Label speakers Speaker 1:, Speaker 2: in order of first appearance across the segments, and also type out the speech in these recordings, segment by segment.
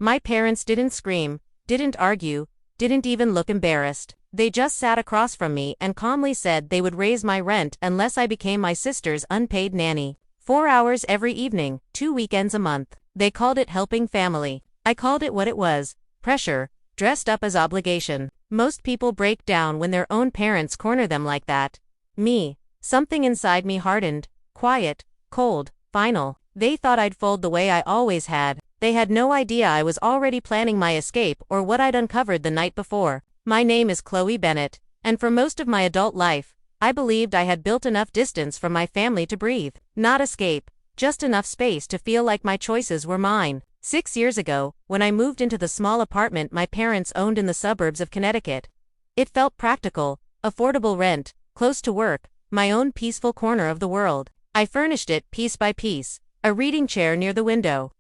Speaker 1: My parents didn't scream, didn't argue, didn't even look embarrassed. They just sat across from me and calmly said they would raise my rent unless I became my sister's unpaid nanny. 4 hours every evening, 2 weekends a month. They called it helping family. I called it what it was: pressure, dressed up as obligation. Most people break down when their own parents corner them like that. Me, something inside me hardened, quiet, cold, final. They thought I'd fold the way I always had. They had no idea I was already planning my escape or what I'd uncovered the night before. My name is Chloe Bennett, and for most of my adult life, I believed I had built enough distance from my family to breathe. Not escape, just enough space to feel like my choices were mine. 6 years ago, when I moved into the small apartment my parents owned in the suburbs of Connecticut, it felt practical, affordable rent, close to work, my own peaceful corner of the world. I furnished it piece by piece: a reading chair near the window,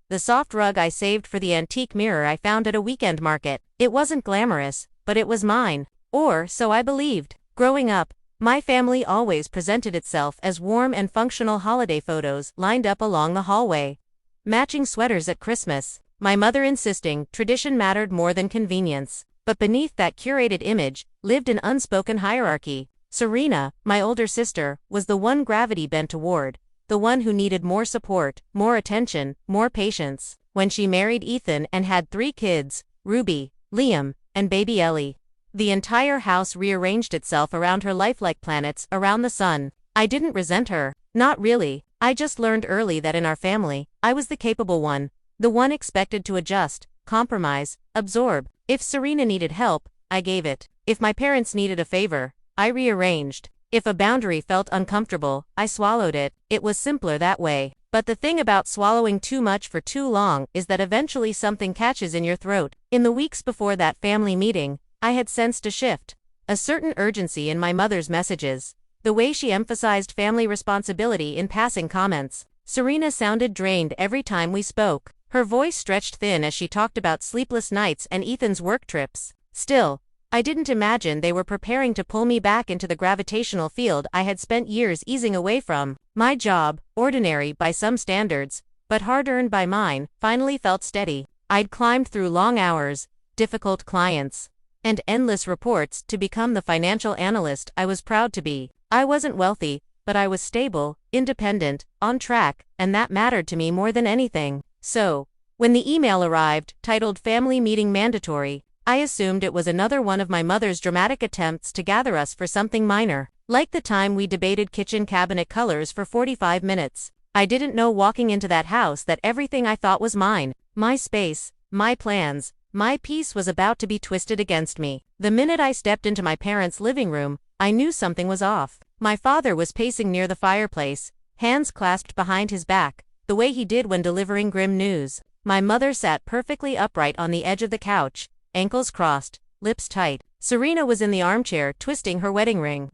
Speaker 1: the soft rug I saved for the antique mirror I found at a weekend market. It wasn't glamorous, but it was mine. Or so I believed. Growing up, my family always presented itself as warm and functional holiday photos lined up along the hallway. Matching sweaters at Christmas, my mother insisting tradition mattered more than convenience. But beneath that curated image lived an unspoken hierarchy. Serena, my older sister, was the one gravity bent toward, the one who needed more support, more attention, more patience. When she married Ethan and had 3 kids, Ruby, Liam, and baby Ellie, the entire house rearranged itself around her lifelike planets around the sun. I didn't resent her. Not really. I just learned early that in our family, I was the capable one, the one expected to adjust, compromise, absorb. If Serena needed help, I gave it. If my parents needed a favor, I rearranged. If a boundary felt uncomfortable, I swallowed it. It was simpler that way. But the thing about swallowing too much for too long is that eventually something catches in your throat. In the weeks before that family meeting, I had sensed a shift, a certain urgency in my mother's messages, the way she emphasized family responsibility in passing comments. Serena sounded drained every time we spoke. Her voice stretched thin as she talked about sleepless nights and Ethan's work trips. Still, I didn't imagine they were preparing to pull me back into the gravitational field I had spent years easing away from. My job, ordinary by some standards, but hard-earned by mine, finally felt steady. I'd climbed through long hours, difficult clients, and endless reports to become the financial analyst I was proud to be. I wasn't wealthy, but I was stable, independent, on track, and that mattered to me more than anything. So, when the email arrived, titled Family Meeting Mandatory, I assumed it was another one of my mother's dramatic attempts to gather us for something minor. Like the time we debated kitchen cabinet colors for 45 minutes. I didn't know walking into that house that everything I thought was mine, my space, my plans, my peace was about to be twisted against me. The minute I stepped into my parents' living room, I knew something was off. My father was pacing near the fireplace, hands clasped behind his back, the way he did when delivering grim news. My mother sat perfectly upright on the edge of the couch, ankles crossed, lips tight. Serena was in the armchair twisting her wedding ring,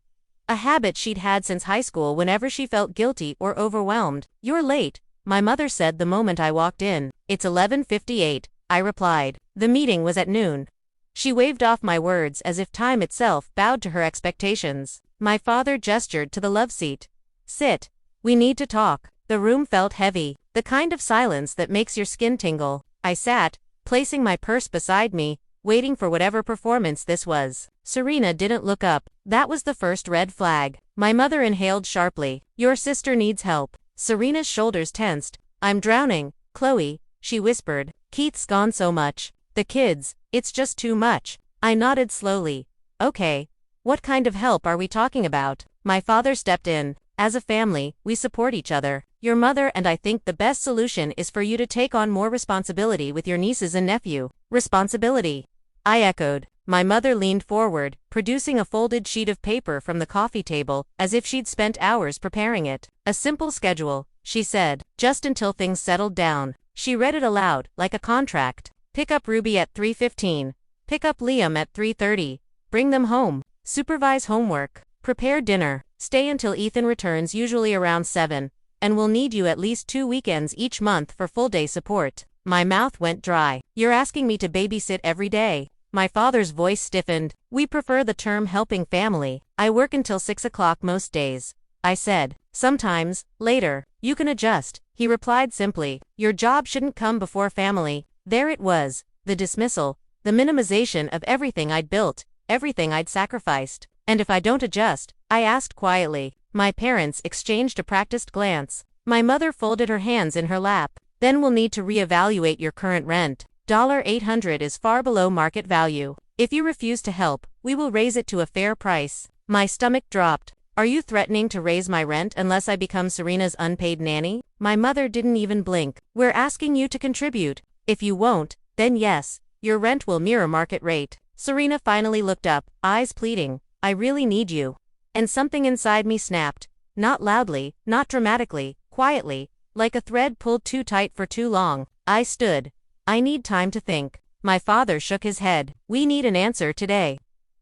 Speaker 1: a habit she'd had since high school whenever she felt guilty or overwhelmed. "You're late," my mother said the moment I walked in. "It's 11:58, I replied. The meeting was at noon. She waved off my words as if time itself bowed to her expectations. My father gestured to the love seat. "Sit. We need to talk." The room felt heavy, the kind of silence that makes your skin tingle. I sat, placing my purse beside me, waiting for whatever performance this was. Serena didn't look up. That was the first red flag. My mother inhaled sharply. "Your sister needs help." Serena's shoulders tensed. "I'm drowning, Chloe," she whispered. "Keith's gone so much. The kids, it's just too much." I nodded slowly. "Okay. What kind of help are we talking about?" My father stepped in. "As a family, we support each other. Your mother and I think the best solution is for you to take on more responsibility with your nieces and nephew." "Responsibility?" I echoed. My mother leaned forward, producing a folded sheet of paper from the coffee table, as if she'd spent hours preparing it. "A simple schedule," she said, "just until things settled down." She read it aloud, like a contract. "Pick up Ruby at 3:15. Pick up Liam at 3:30. Bring them home. Supervise homework. Prepare dinner. Stay until Ethan returns, usually around 7. And we'll need you at least 2 weekends each month for full-day support." My mouth went dry. "You're asking me to babysit every day?" My father's voice stiffened. "We prefer the term helping family. I work until 6 o'clock most days," I said. "Sometimes, later. You can adjust," he replied simply. "Your job shouldn't come before family. There it was, the dismissal, the minimization of everything I'd built, everything I'd sacrificed. And if I don't adjust, I asked quietly. My parents exchanged a practiced glance. My mother folded her hands in her lap. Then we'll need to reevaluate your current rent. $800 is far below market value. If you refuse to help, we will raise it to a fair price. My stomach dropped. Are you threatening to raise my rent unless I become Serena's unpaid nanny? My mother didn't even blink. We're asking you to contribute. If you won't, then yes, your rent will mirror market rate. Serena finally looked up, eyes pleading. I really need you. And something inside me snapped. Not loudly, not dramatically, quietly, like a thread pulled too tight for too long. I stood. I need time to think. My father shook his head. We need an answer today.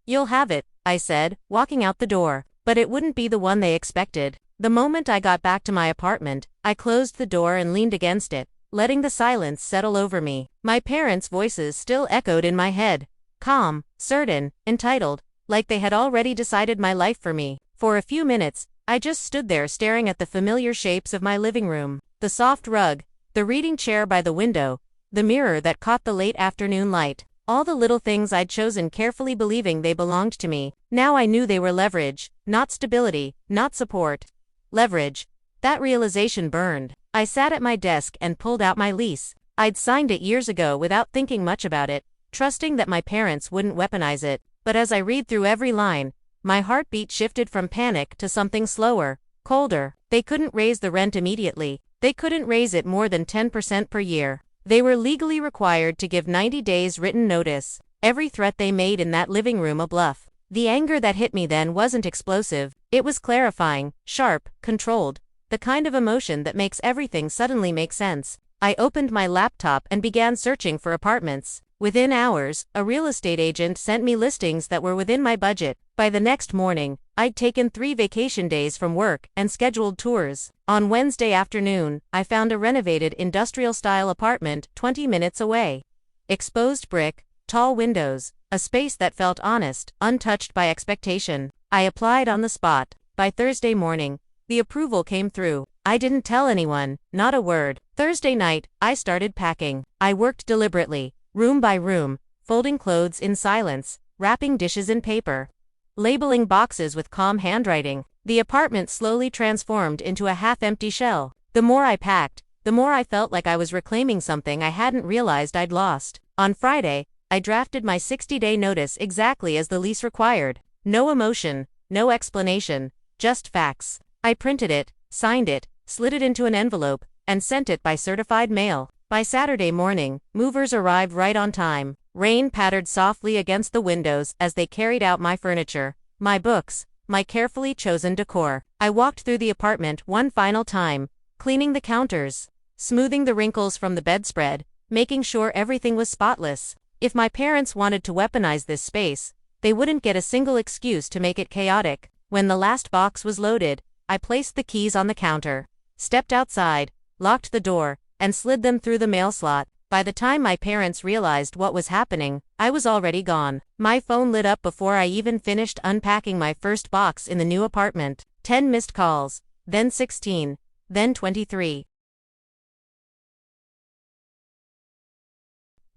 Speaker 1: You'll have it, I said, walking out the door. But it wouldn't be the one they expected. The moment I got back to my apartment, I closed the door and leaned against it, letting the silence settle over me. My parents' voices still echoed in my head. Calm, certain, entitled, like they had already decided my life for me. For a few minutes, I just stood there staring at the familiar shapes of my living room. The soft rug, the reading chair by the window, the mirror that caught the late afternoon light. All the little things I'd chosen carefully believing they belonged to me. Now I knew they were leverage, not stability, not support. Leverage. That realization burned. I sat at my desk and pulled out my lease. I'd signed it years ago without thinking much about it, trusting that my parents wouldn't weaponize it. But as I read through every line, my heartbeat shifted from panic to something slower, colder. They couldn't raise the rent immediately. They couldn't raise it more than 10% per year. They were legally required to give 90 days written notice. Every threat they made in that living room a bluff. The anger that hit me then wasn't explosive. It was clarifying, sharp, controlled. The kind of emotion that makes everything suddenly make sense. I opened my laptop and began searching for apartments. Within hours, a real estate agent sent me listings that were within my budget. By the next morning, I'd taken 3 vacation days from work and scheduled tours. On Wednesday afternoon, I found a renovated industrial-style apartment 20 minutes away. Exposed brick, tall windows, a space that felt honest, untouched by expectation. I applied on the spot. By Thursday morning, the approval came through. I didn't tell anyone, not a word. Thursday night, I started packing. I worked deliberately, room by room, folding clothes in silence, wrapping dishes in paper, labeling boxes with calm handwriting. The apartment slowly transformed into a half-empty shell. The more I packed, the more I felt like I was reclaiming something I hadn't realized I'd lost. On Friday, I drafted my 60-day notice exactly as the lease required. No emotion, no explanation, just facts. I printed it, signed it, slid it into an envelope, and sent it by certified mail. By Saturday morning, movers arrived right on time. Rain pattered softly against the windows as they carried out my furniture, my books, my carefully chosen decor. I walked through the apartment one final time, cleaning the counters, smoothing the wrinkles from the bedspread, making sure everything was spotless. If my parents wanted to weaponize this space, they wouldn't get a single excuse to make it chaotic. When the last box was loaded, I placed the keys on the counter, stepped outside, locked the door, and slid them through the mail slot. By the time my parents realized what was happening, I was already gone. My phone lit up before I even finished unpacking my first box in the new apartment. 10 missed calls, then 16, then 23.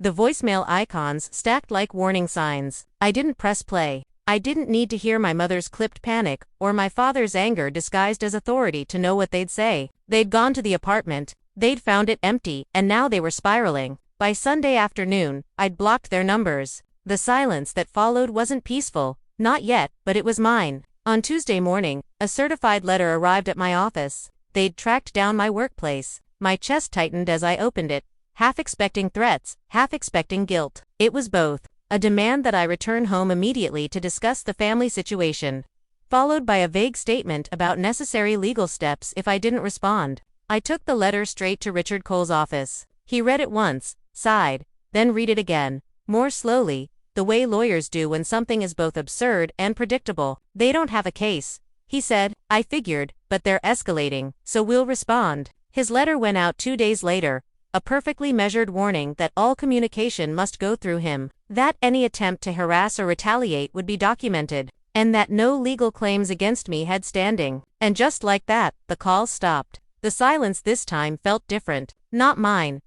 Speaker 1: The voicemail icons stacked like warning signs. I didn't press play. I didn't need to hear my mother's clipped panic or my father's anger disguised as authority to know what they'd say. They'd gone to the apartment. They'd found it empty, and now they were spiraling. By Sunday afternoon, I'd blocked their numbers. The silence that followed wasn't peaceful, not yet, but it was mine. On Tuesday morning, a certified letter arrived at my office. They'd tracked down my workplace. My chest tightened as I opened it, half expecting threats, half expecting guilt. It was both. A demand that I return home immediately to discuss the family situation, followed by a vague statement about necessary legal steps if I didn't respond. I took the letter straight to Richard Cole's office. He read it once, sighed, then read it again, more slowly, the way lawyers do when something is both absurd and predictable. They don't have a case, he said. I figured, but they're escalating, so we'll respond. His letter went out 2 days later, a perfectly measured warning that all communication must go through him, that any attempt to harass or retaliate would be documented, and that no legal claims against me had standing. And just like that, the call stopped. The silence this time felt different. Not mine.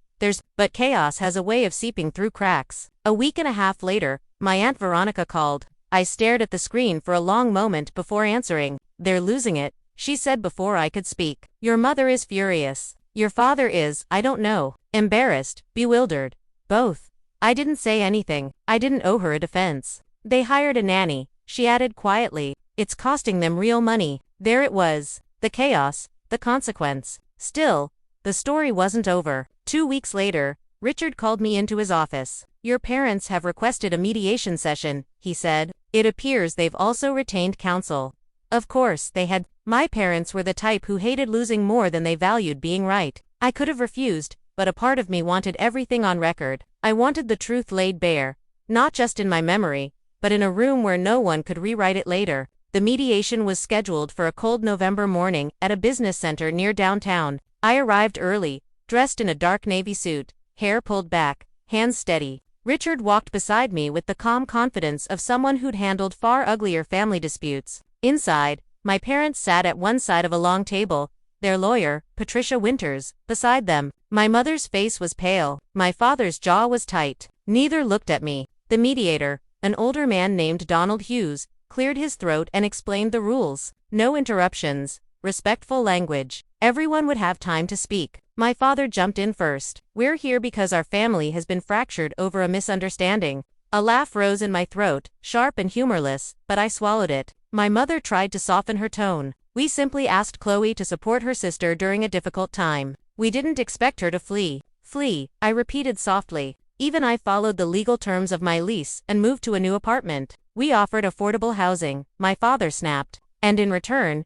Speaker 1: But chaos has a way of seeping through cracks. A week and a half later, my Aunt Veronica called. I stared at the screen for a long moment before answering. "They're losing it," she said before I could speak. "Your mother is furious. Your father is, I don't know, embarrassed, bewildered. Both." I didn't say anything. I didn't owe her a defense. "They hired a nanny," she added quietly. "It's costing them real money." There it was. The chaos, the consequence. Still, the story wasn't over. 2 weeks later, Richard called me into his office. "Your parents have requested a mediation session," he said. "It appears they've also retained counsel." Of course, they had. My parents were the type who hated losing more than they valued being right. I could have refused, but a part of me wanted everything on record. I wanted the truth laid bare, not just in my memory, but in a room where no one could rewrite it later. The mediation was scheduled for a cold November morning at a business center near downtown. I arrived early, dressed in a dark navy suit, hair pulled back, hands steady. Richard walked beside me with the calm confidence of someone who'd handled far uglier family disputes. Inside, my parents sat at one side of a long table, their lawyer, Patricia Winters, beside them. My mother's face was pale. My father's jaw was tight. Neither looked at me. The mediator, an older man named Donald Hughes, cleared his throat and explained the rules. No interruptions, respectful language. Everyone would have time to speak. My father jumped in first. "We're here because our family has been fractured over a misunderstanding." A laugh rose in my throat, sharp and humorless, but I swallowed it. My mother tried to soften her tone. "We simply asked Chloe to support her sister during a difficult time. We didn't expect her to flee." "Flee," I repeated softly. Even I followed the legal terms of my lease and moved to a new apartment. "We offered affordable housing," my father snapped. "And in return,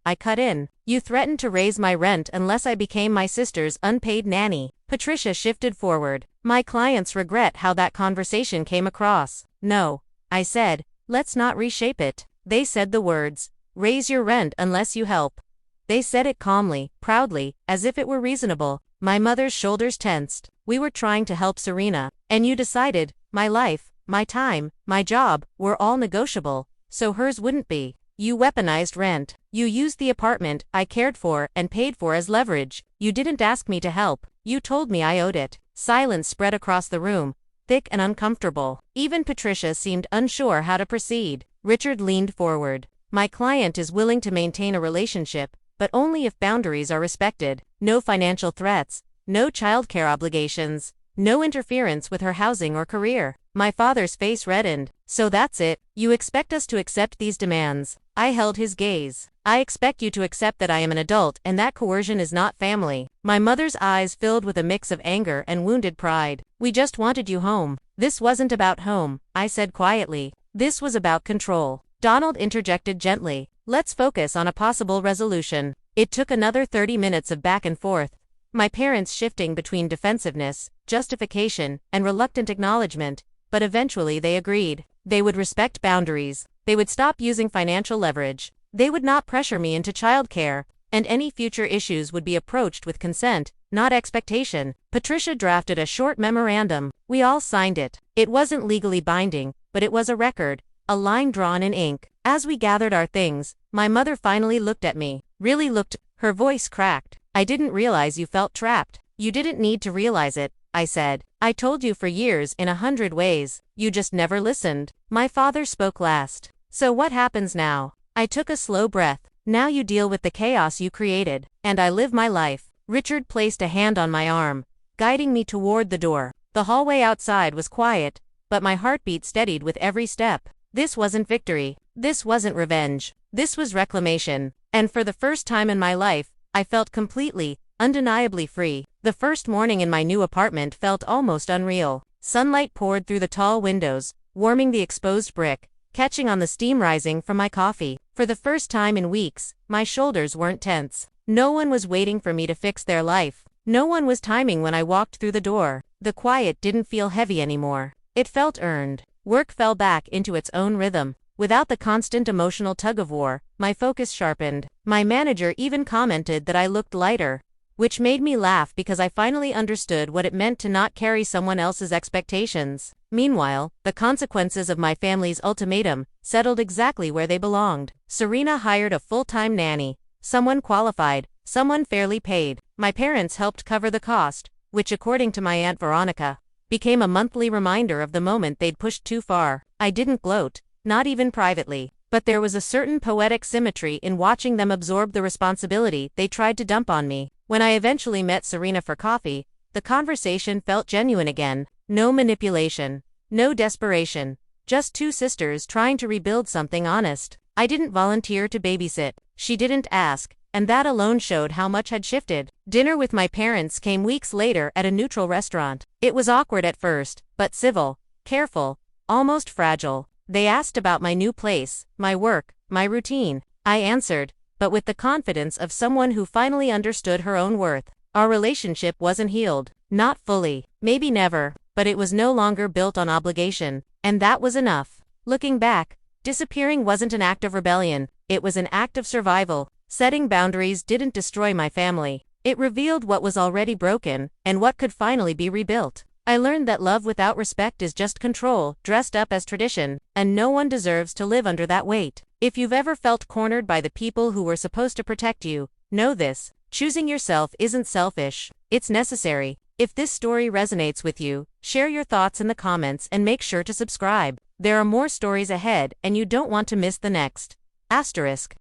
Speaker 1: I cut in. You threatened to raise my rent unless I became my sister's unpaid nanny." Patricia shifted forward. "My clients regret how that conversation came across." "No," I said, "let's not reshape it." They said the words, "Raise your rent unless you help." They said it calmly, proudly, as if it were reasonable. My mother's shoulders tensed. "We were trying to help Serena, and you decided my life, my time, my job, were all negotiable, so hers wouldn't be. You weaponized rent. You used the apartment I cared for and paid for as leverage. You didn't ask me to help. You told me I owed it." Silence spread across the room, thick and uncomfortable. Even Patricia seemed unsure how to proceed. Richard leaned forward. "My client is willing to maintain a relationship, but only if boundaries are respected. No financial threats, no childcare obligations, no interference with her housing or career." My father's face reddened. "So that's it. You expect us to accept these demands." I held his gaze. "I expect you to accept that I am an adult and that coercion is not family." My mother's eyes filled with a mix of anger and wounded pride. "We just wanted you home." "This wasn't about home," I said quietly. "This was about control." Donald interjected gently. "Let's focus on a possible resolution." It took another 30 minutes of back and forth, my parents shifting between defensiveness, justification, and reluctant acknowledgement, but eventually they agreed. They would respect boundaries. They would stop using financial leverage. They would not pressure me into childcare, and any future issues would be approached with consent, not expectation. Patricia drafted a short memorandum. We all signed it. It wasn't legally binding, but it was a record, a line drawn in ink. As we gathered our things, my mother finally looked at me. Really looked. Her voice cracked. "I didn't realize you felt trapped." "You didn't need to realize it," I said. "I told you for years in 100 ways. You just never listened." My father spoke last. "So what happens now?" I took a slow breath. "Now you deal with the chaos you created, and I live my life." Richard placed a hand on my arm, guiding me toward the door. The hallway outside was quiet, but my heartbeat steadied with every step. This wasn't victory. This wasn't revenge. This was reclamation. And for the first time in my life, I felt completely, undeniably free. The first morning in my new apartment felt almost unreal. Sunlight poured through the tall windows, warming the exposed brick, catching on the steam rising from my coffee. For the first time in weeks, my shoulders weren't tense. No one was waiting for me to fix their life. No one was timing when I walked through the door. The quiet didn't feel heavy anymore. It felt earned. Work fell back into its own rhythm. Without the constant emotional tug-of-war, my focus sharpened. My manager even commented that I looked lighter, which made me laugh because I finally understood what it meant to not carry someone else's expectations. Meanwhile, the consequences of my family's ultimatum settled exactly where they belonged. Serena hired a full-time nanny, someone qualified, someone fairly paid. My parents helped cover the cost, which according to my Aunt Veronica, became a monthly reminder of the moment they'd pushed too far. I didn't gloat, not even privately, but there was a certain poetic symmetry in watching them absorb the responsibility they tried to dump on me. When I eventually met Serena for coffee, the conversation felt genuine again. No manipulation, no desperation, just two sisters trying to rebuild something honest. I didn't volunteer to babysit. She didn't ask, and that alone showed how much had shifted. Dinner with my parents came weeks later at a neutral restaurant. It was awkward at first, but civil, careful, almost fragile. They asked about my new place, my work, my routine. I answered, but with the confidence of someone who finally understood her own worth. Our relationship wasn't healed. Not fully. Maybe never. But it was no longer built on obligation. And that was enough. Looking back, disappearing wasn't an act of rebellion. It was an act of survival. Setting boundaries didn't destroy my family. It revealed what was already broken, and what could finally be rebuilt. I learned that love without respect is just control, dressed up as tradition, and no one deserves to live under that weight. If you've ever felt cornered by the people who were supposed to protect you, know this: choosing yourself isn't selfish, it's necessary. If this story resonates with you, share your thoughts in the comments and make sure to subscribe. There are more stories ahead, and you don't want to miss the next. Asterisk.